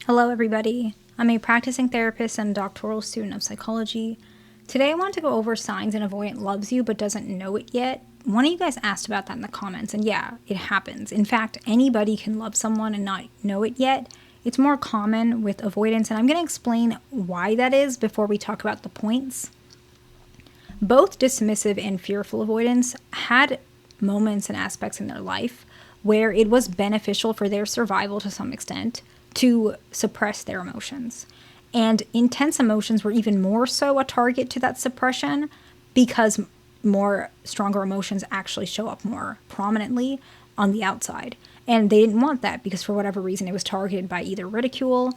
Hello, everybody. I'm a practicing therapist and doctoral student of psychology. Today, I want to go over signs an avoidant loves you but doesn't know it yet. One of you guys asked about that in the comments, and yeah, it happens. In fact, anybody can love someone and not know it yet. It's more common with avoidance, and I'm going to explain why that is before we talk about the points. Both dismissive and fearful avoidants had moments and aspects in their life where it was beneficial for their survival to some extent to suppress their emotions. And intense emotions were even more so a target to that suppression because more stronger emotions actually show up more prominently on the outside. And they didn't want that because for whatever reason it was targeted by either ridicule,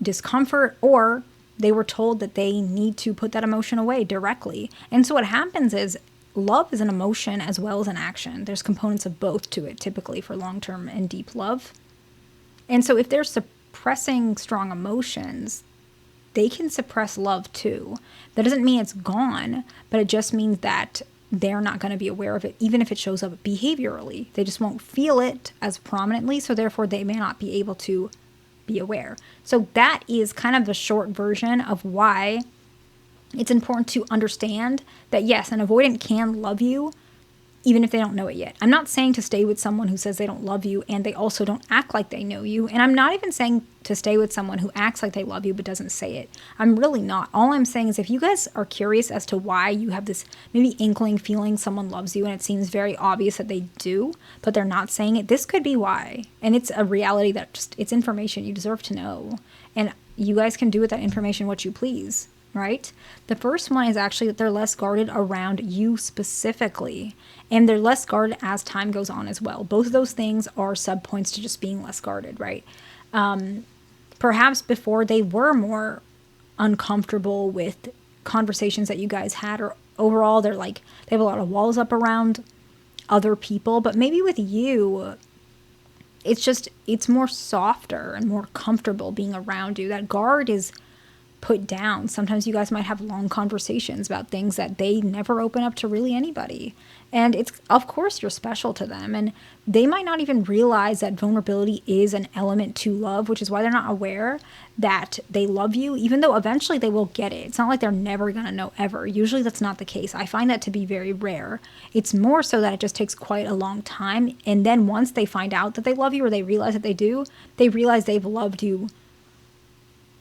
discomfort, or they were told that they need to put that emotion away directly. And so what happens is love is an emotion as well as an action. There's components of both to it typically for long-term and deep love. And so if they're suppressing strong emotions, they can suppress love too. That doesn't mean it's gone, but it just means that they're not going to be aware of it, even if it shows up behaviorally. They just won't feel it as prominently, so therefore they may not be able to be aware. So that is kind of the short version of why it's important to understand that yes, an avoidant can love you, even if they don't know it yet. I'm not saying to stay with someone who says they don't love you and they also don't act like they know you. And I'm not even saying to stay with someone who acts like they love you but doesn't say it. I'm really not. All I'm saying is if you guys are curious as to why you have this maybe inkling feeling someone loves you and it seems very obvious that they do, but they're not saying it, this could be why. And it's a reality that just, it's information you deserve to know. And you guys can do with that information what you please. Right? The first one is actually that they're less guarded around you specifically, and they're less guarded as time goes on as well. Both of those things are subpoints to just being less guarded, right? Perhaps before they were more uncomfortable with conversations that you guys had, or overall they're like, they have a lot of walls up around other people, but maybe with you, it's more softer and more comfortable being around you. That guard is put down. Sometimes you guys might have long conversations about things that they never open up to really anybody. And it's, of course, you're special to them. And they might not even realize that vulnerability is an element to love, which is why they're not aware that they love you, even though eventually they will get it. It's not like they're never going to know ever. Usually that's not the case. I find that to be very rare. It's more so that it just takes quite a long time. And then once they find out that they love you or they realize that they do, they realize they've loved you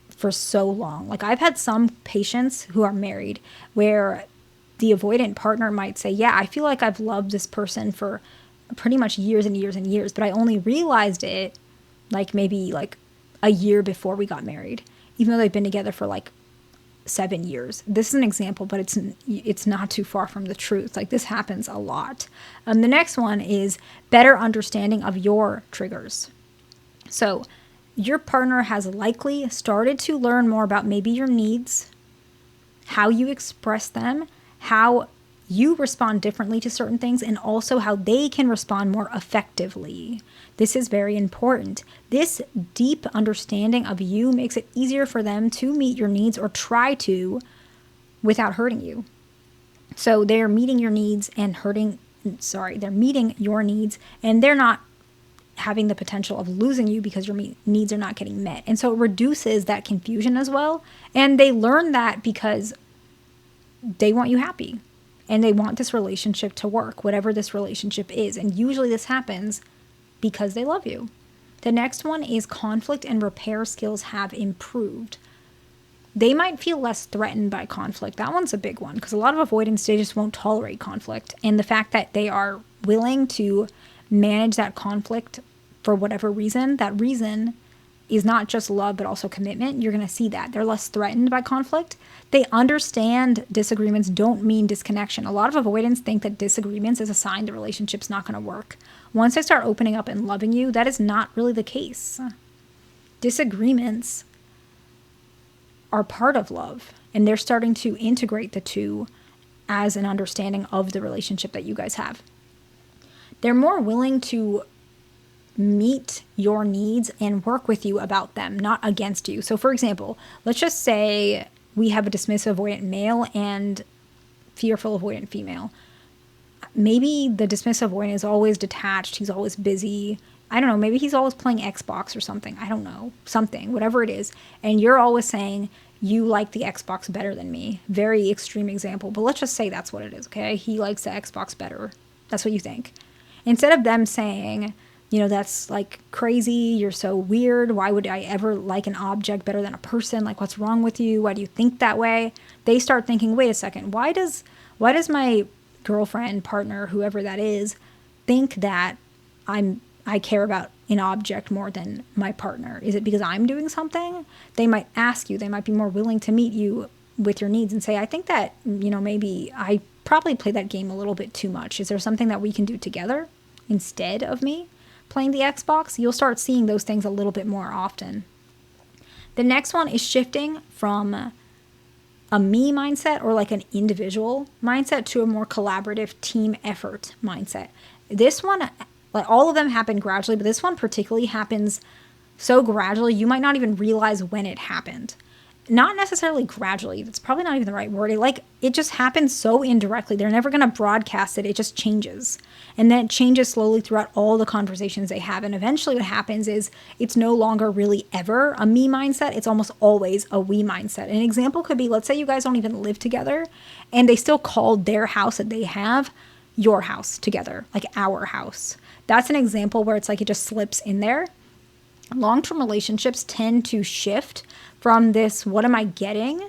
for so long. Like I've had some patients who are married where the avoidant partner might say, yeah, I feel like I've loved this person for pretty much years and years and years, but I only realized it like maybe like a year before we got married, even though they've been together for like 7 years. This is an example, but it's not too far from the truth. Like this happens a lot. The next one is better understanding of your triggers. So your partner has likely started to learn more about maybe your needs, how you express them, how you respond differently to certain things, and also how they can respond more effectively. This is very important. This deep understanding of you makes it easier for them to meet your needs or try to without hurting you. So they're meeting your needs and they're meeting your needs and they're not having the potential of losing you because your needs are not getting met. And so it reduces that confusion as well. And they learn that because they want you happy and they want this relationship to work, whatever this relationship is. And usually this happens because they love you. The next one is conflict and repair skills have improved. They might feel less threatened by conflict. That one's a big one because a lot of avoidants, they just won't tolerate conflict. And the fact that they are willing to manage that conflict for whatever reason, that reason is not just love but also commitment. You're going to see that they're less threatened by conflict. They understand disagreements don't mean disconnection. A lot of avoidants think that disagreements is a sign the relationship's not going to work. Once they start opening up and loving you, that is not really the case. Disagreements are part of love, and they're starting to integrate the two as an understanding of the relationship that you guys have. They're more willing to meet your needs and work with you about them, not against you. So for example, let's just say we have a dismissive avoidant male and fearful avoidant female. Maybe the dismissive avoidant is always detached. He's always busy. I don't know, maybe he's always playing Xbox or something. I don't know, something, whatever it is. And you're always saying you like the Xbox better than me. Very extreme example, but let's just say that's what it is, okay? He likes the Xbox better. That's what you think. Instead of them saying, you know, that's like crazy, you're so weird, why would I ever like an object better than a person? Like, what's wrong with you? Why do you think that way? They start thinking, wait a second, why does my girlfriend, partner, whoever that is, think that I care about an object more than my partner? Is it because I'm doing something? They might ask you, they might be more willing to meet you with your needs and say, I think that, you know, maybe I probably play that game a little bit too much. Is there something that we can do together instead of me playing the Xbox? You'll start seeing those things a little bit more often. The next one is shifting from a me mindset or like an individual mindset to a more collaborative team effort mindset. This one, like all of them happen gradually, but this one particularly happens so gradually you might not even realize when it happened. Not necessarily gradually, that's probably not even the right word. It just happens so indirectly. They're never going to broadcast it. It just changes. And then it changes slowly throughout all the conversations they have. And eventually what happens is it's no longer really ever a me mindset. It's almost always a we mindset. An example could be, let's say you guys don't even live together and they still call their house that they have your house together, like our house. That's an example where it's like it just slips in there. Long-term relationships tend to shift from this, what am I getting,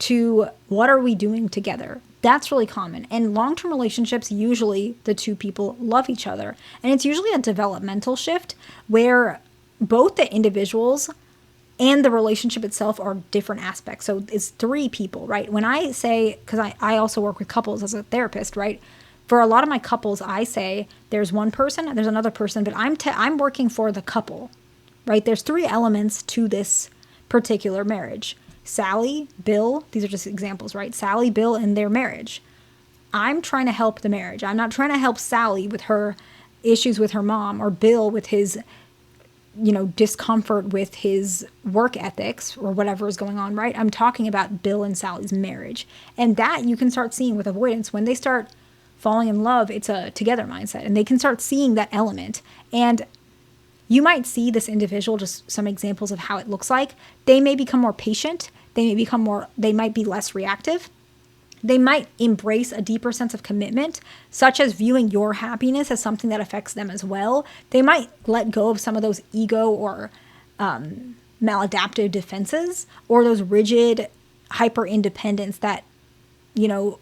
to what are we doing together? That's really common. And long-term relationships, usually the two people love each other. And it's usually a developmental shift where both the individuals and the relationship itself are different aspects. So it's three people, right? When I say, because I also work with couples as a therapist, right? For a lot of my couples, I say there's one person, there's another person, but I'm working for the couple, right? There's three elements to this particular marriage. Sally, Bill, these are just examples, right? Sally, Bill, and their marriage. I'm trying to help the marriage. I'm not trying to help Sally with her issues with her mom, or Bill with his, you know, discomfort with his work ethics or whatever is going on, right? I'm talking about Bill and Sally's marriage. And that you can start seeing with avoidance. When they start falling in love, it's a together mindset, and they can start seeing that element. And you might see this individual, just some examples of how it looks like. They may become more patient. They might be less reactive. They might embrace a deeper sense of commitment, such as viewing your happiness as something that affects them as well. They might let go of some of those ego or maladaptive defenses, or those rigid hyper independence that, you know,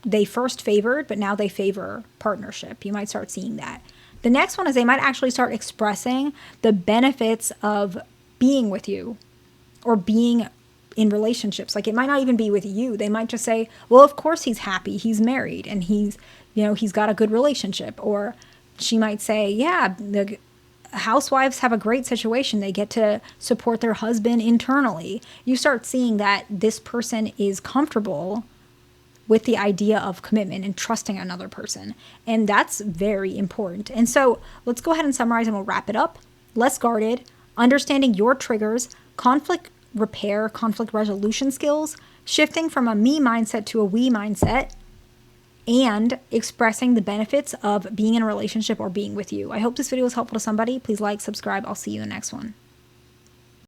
they first favored, but now they favor partnership. You might start seeing that. The next one is they might actually start expressing the benefits of being with you or being in relationships. Like, it might not even be with you. They might just say, well, of course he's happy. He's married and he's got a good relationship. Or she might say, yeah, the housewives have a great situation. They get to support their husband internally. You start seeing that this person is comfortable with the idea of commitment and trusting another person. And that's very important. And so let's go ahead and summarize and we'll wrap it up. Less guarded, understanding your triggers, conflict repair, conflict resolution skills, shifting from a me mindset to a we mindset, and expressing the benefits of being in a relationship or being with you. I hope this video was helpful to somebody. Please like, subscribe. I'll see you in the next one.